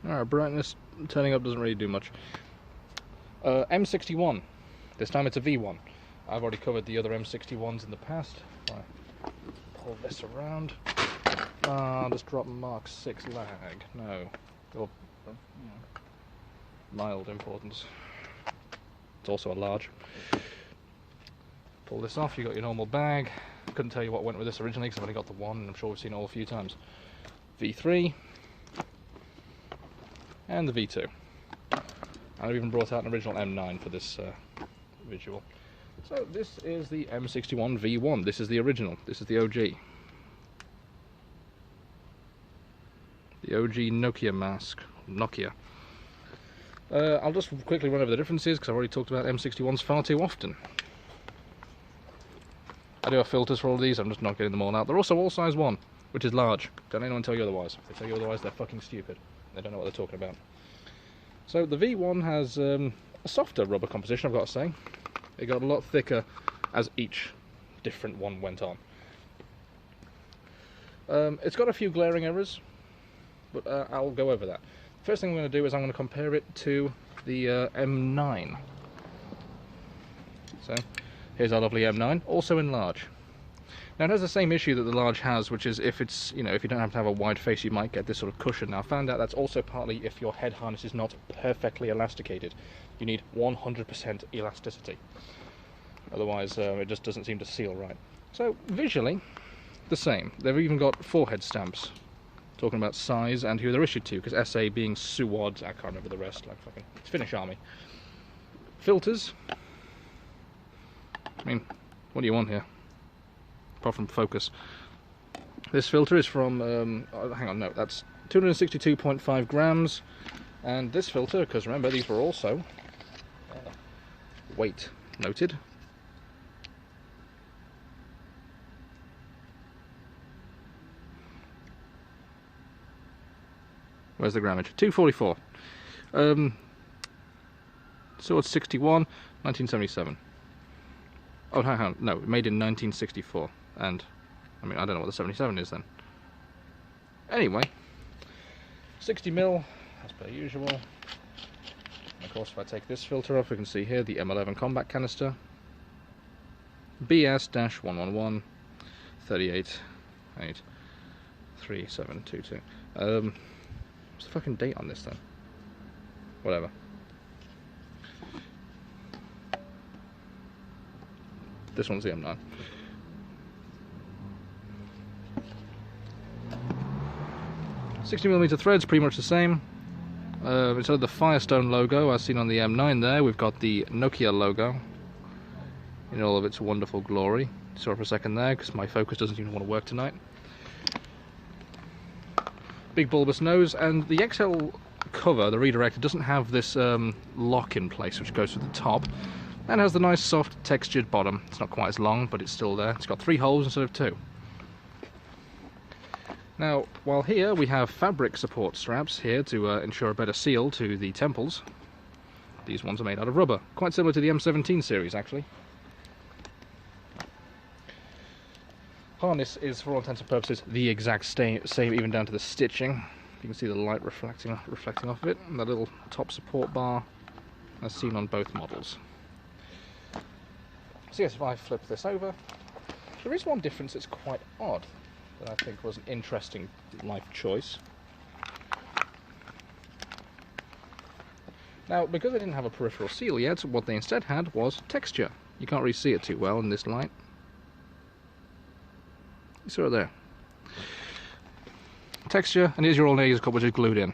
Alright, brightness turning up doesn't really do much. M61. This time it's a V1. I've already covered the other M61s in the past. Right. Pull this around. Just drop Mark 6 lag. No. Or, mild importance. It's also a large. Pull this off, you got your normal bag. Couldn't tell you what went with this originally because I've only got the one and I'm sure we've seen it all a few times. V3 and the V2. I've even brought out an original M9 for this visual. So this is the M61 V1. This is the original. This is the OG. The OG Nokia mask. Nokia. I'll just quickly run over the differences because I've already talked about M61s far too often. I do have filters for all of these, I'm just not getting them all out. They're also all size 1, which is large. Don't anyone tell you otherwise. If they tell you otherwise, they're fucking stupid. They don't know what they're talking about. So the V1 has a softer rubber composition, I've got to say. It got a lot thicker as each different one went on. It's got a few glaring errors, but I'll go over that. First thing I'm going to do is I'm going to compare it to the M9. So here's our lovely M9, also in large. Now it has the same issue that the large has, which is if it's, if you don't have to have a wide face, you might get this sort of cushion. Now I found out that's also partly if your head harness is not perfectly elasticated. You need 100% elasticity. Otherwise it just doesn't seem to seal right. So visually, the same. They've even got forehead stamps talking about size and who they're issued to, because SA being Suwad, I can't remember the rest, like fucking, it's Finnish Army. Filters. I mean, what do you want here? Apart from focus. This filter is from, hang on, no, that's 262.5 grams. And this filter, because remember, these were also weight noted. Where's the grammage? 244. Sword 61, 1977. Oh, hang on, no, made in 1964. And, I mean, I don't know what the 77 is then. Anyway, 60mm, as per usual. And of course, if I take this filter off, we can see here the M11 Combat Canister. BS-111 38.3722. What's the fucking date on this then? Whatever. This one's the M9. $60mm threads, pretty much the same. Instead of the Firestone logo, as seen on the M9 there, we've got the Nokia logo in all of its wonderful glory. Saw it for a second there, because my focus doesn't even want to work tonight. Big bulbous nose, and the XL cover, the redirector, doesn't have this lock in place, which goes to the top. And has the nice soft textured bottom. It's not quite as long, but it's still there. It's got 3 holes instead of 2. Now, while here we have fabric support straps here to ensure a better seal to the temples, these ones are made out of rubber. Quite similar to the M17 series, actually. Harness is, for all intents and purposes, the exact same, even down to the stitching. You can see the light reflecting off of it, and that little top support bar, as seen on both models. So yes, if I flip this over, there is one difference that's quite odd, that I think was an interesting life choice. Now, because they didn't have a peripheral seal yet, what they instead had was texture. You can't really see it too well in this light. You saw it there. Texture, and here's your old laser cup which is glued in.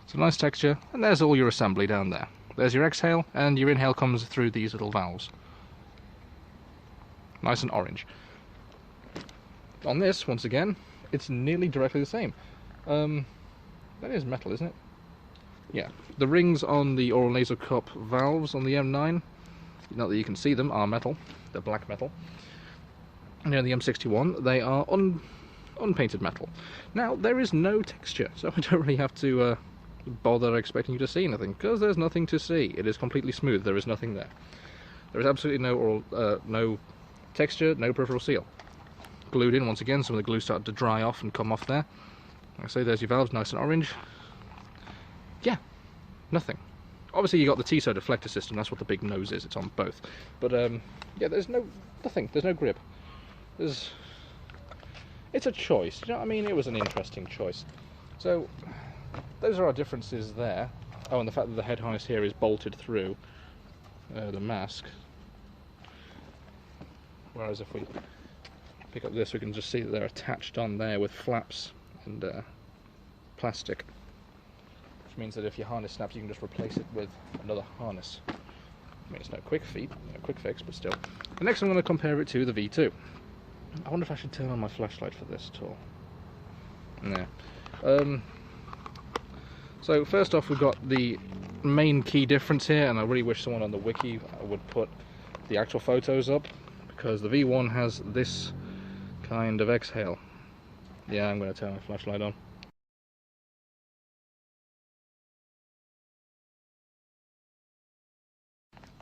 It's a nice texture, and there's all your assembly down there. There's your exhale, and your inhale comes through these little valves. Nice and orange. On this, once again, it's nearly directly the same. That is metal, isn't it? Yeah. The rings on the oral nasal cup valves on the M9, not that you can see them, are metal. They're black metal. And on the M61, they are unpainted metal. Now, there is no texture, so I don't really have to bother expecting you to see anything, because there's nothing to see. It is completely smooth. There is nothing there. There is absolutely no texture, no peripheral seal. Glued in once again. Some of the glue started to dry off and come off there. Like I say, there's your valves, nice and orange. Yeah, nothing. Obviously you got the TSO deflector system, that's what the big nose is, it's on both. But yeah, there's nothing, there's no grip. It's a choice, you know what I mean? It was an interesting choice. So, those are our differences there. Oh, and the fact that the head harness here is bolted through the mask. Whereas if we pick up this, we can just see that they're attached on there with flaps and plastic. Which means that if your harness snaps, you can just replace it with another harness. I mean, it's no quick fix, but still. The next I'm going to compare it to the V2. I wonder if I should turn on my flashlight for this at all. No. So first off, we've got the main key difference here, and I really wish someone on the wiki would put the actual photos up, because the V1 has this kind of exhale. Yeah, I'm going to turn my flashlight on.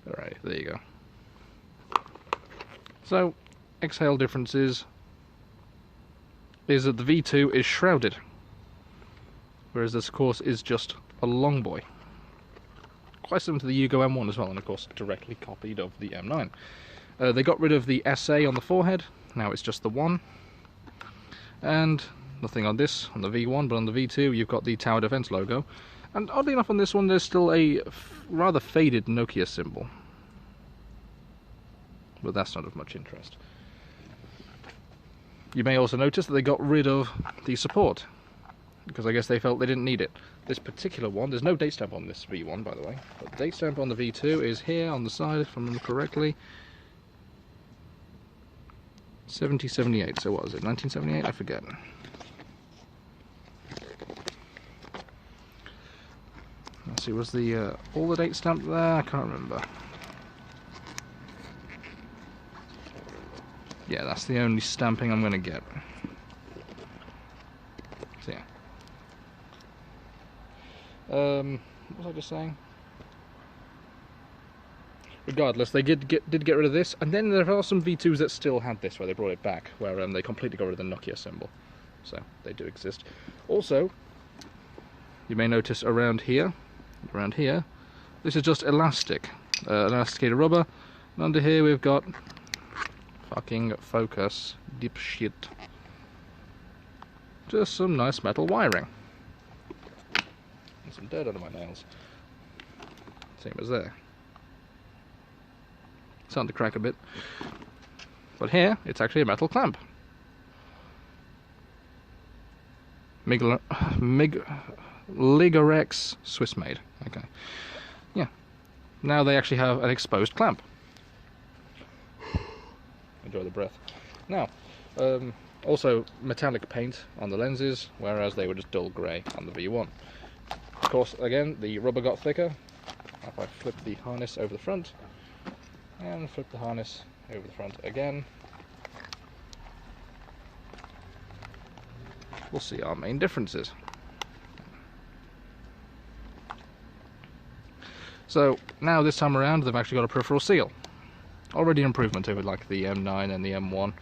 Alright, there you go. So, exhale differences is that the V2 is shrouded, whereas this, of course, is just a long boy. Quite similar to the Yugo M1 as well, and of course directly copied of the M9. They got rid of the SA on the forehead, now it's just the 1. And nothing on this, on the V1, but on the V2 you've got the tower defense logo. And oddly enough on this one there's still a rather faded Nokia symbol. But that's not of much interest. You may also notice that they got rid of the support, because I guess they felt they didn't need it. This particular one, there's no date stamp on this V1 by the way, but the date stamp on the V2 is here on the side, if I remember correctly. 7078, so what was it, 1978? I forget. Let's see, was the all the date stamp there? I can't remember. Yeah, that's the only stamping I'm going to get. So yeah. What was I just saying? Regardless, they did get rid of this, and then there are some V2s that still had this, where they brought it back, where they completely got rid of the Nokia symbol. So, they do exist. Also, you may notice around here, this is just elastic. Elasticated rubber, and under here we've got fucking focus, dipshit. Just some nice metal wiring. And some dirt under my nails. Same as there. Starting to crack a bit. But here, it's actually a metal clamp. Ligarex Swiss made. Okay. Yeah. Now they actually have an exposed clamp. Enjoy the breath. Now, also metallic paint on the lenses, whereas they were just dull grey on the V1. Of course, again, the rubber got thicker. If I flip the harness over the front, and flip the harness over the front again, we'll see our main differences. So now this time around they've actually got a peripheral seal. Already an improvement over like the M9 and the M1.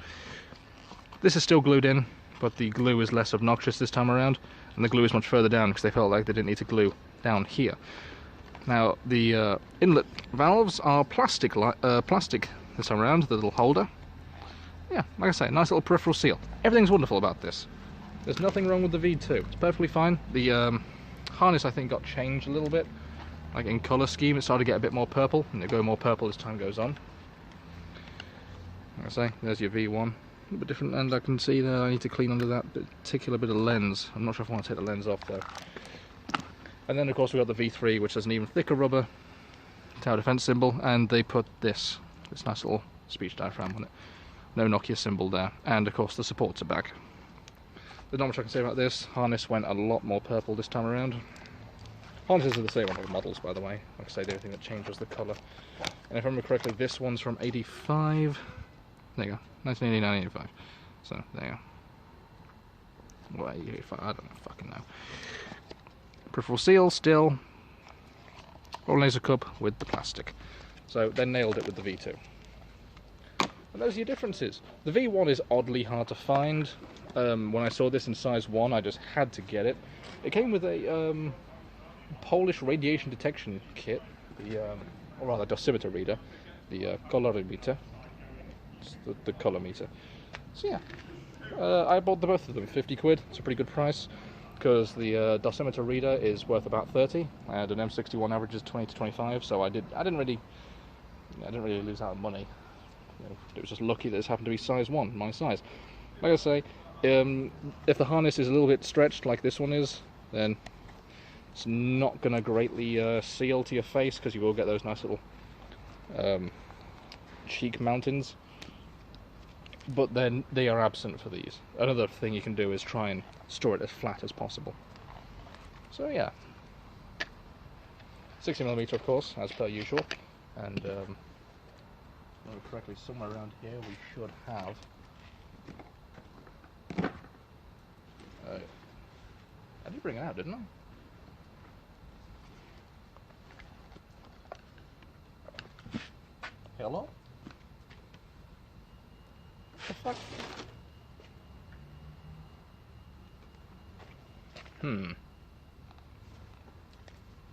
This is still glued in, but the glue is less obnoxious this time around, and the glue is much further down because they felt like they didn't need to glue down here. Now the inlet valves are plastic this time around, the little holder. Yeah, like I say, nice little peripheral seal. Everything's wonderful about this. There's nothing wrong with the V2. It's perfectly fine. The harness I think got changed a little bit. Like in colour scheme, it started to get a bit more purple, and it'll go more purple as time goes on. Like I say, there's your V1. A bit different, and I can see that I need to clean under that particular bit of lens. I'm not sure if I want to take the lens off though. And then of course we've got the V3, which has an even thicker rubber tower defense symbol, and they put this nice little speech diaphragm on it. No Nokia symbol there, and of course the supports are back. There's not much I can say about this. Harness went a lot more purple this time around. Harnesses are the same on all models, by the way. Like I say, the only thing that changed was the colour. And if I remember correctly, this one's from 85. There you go, 1989, 85. So there you go. Well, 85, I don't fucking know. Peripheral seal still. Or laser cup with the plastic. So they nailed it with the V2. And those are your differences. The V1 is oddly hard to find. When I saw this in size 1, I just had to get it. It came with a Polish radiation detection kit, or rather dosimeter reader, the colorimeter, the color meter. So yeah, I bought the both of them, 50 quid. It's a pretty good price, because the dosimeter reader is worth about 30, and an M61 averages 20 to 25. So I didn't really lose out on money. You know, it was just lucky that this happened to be size 1, my size. Like I say, if the harness is a little bit stretched like this one is, then it's not going to greatly seal to your face, because you will get those nice little cheek mountains. But then they are absent for these. Another thing you can do is try and store it as flat as possible. So yeah, 60mm of course, as per usual, and if I remember correctly, somewhere around here we should have I did bring it out, didn't I? Hello? The fuck?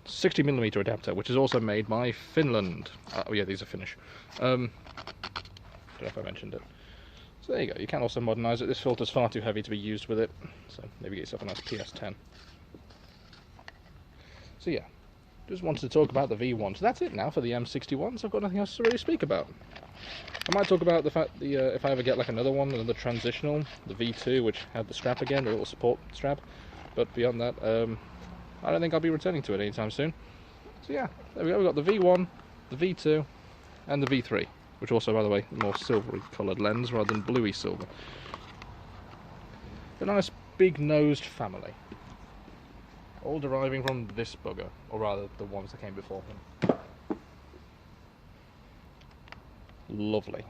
60mm adapter, which is also made by Finland. Oh yeah, these are Finnish. Don't know if I mentioned it. So there you go, you can also modernise it. This filter's far too heavy to be used with it, so maybe get yourself a nice PS10. So yeah, just wanted to talk about the V1. So that's it now for the M61s. I've got nothing else to really speak about. I might talk about the fact if I ever get like another one, another transitional, the V2, which had the strap again, the little support strap. But beyond that, I don't think I'll be returning to it anytime soon. So yeah, there we go. We've got the V1, the V2, and the V3, which also, by the way, more silvery coloured lens rather than bluey silver. A nice big-nosed family, all deriving from this bugger, or rather the ones that came before him. Lovely.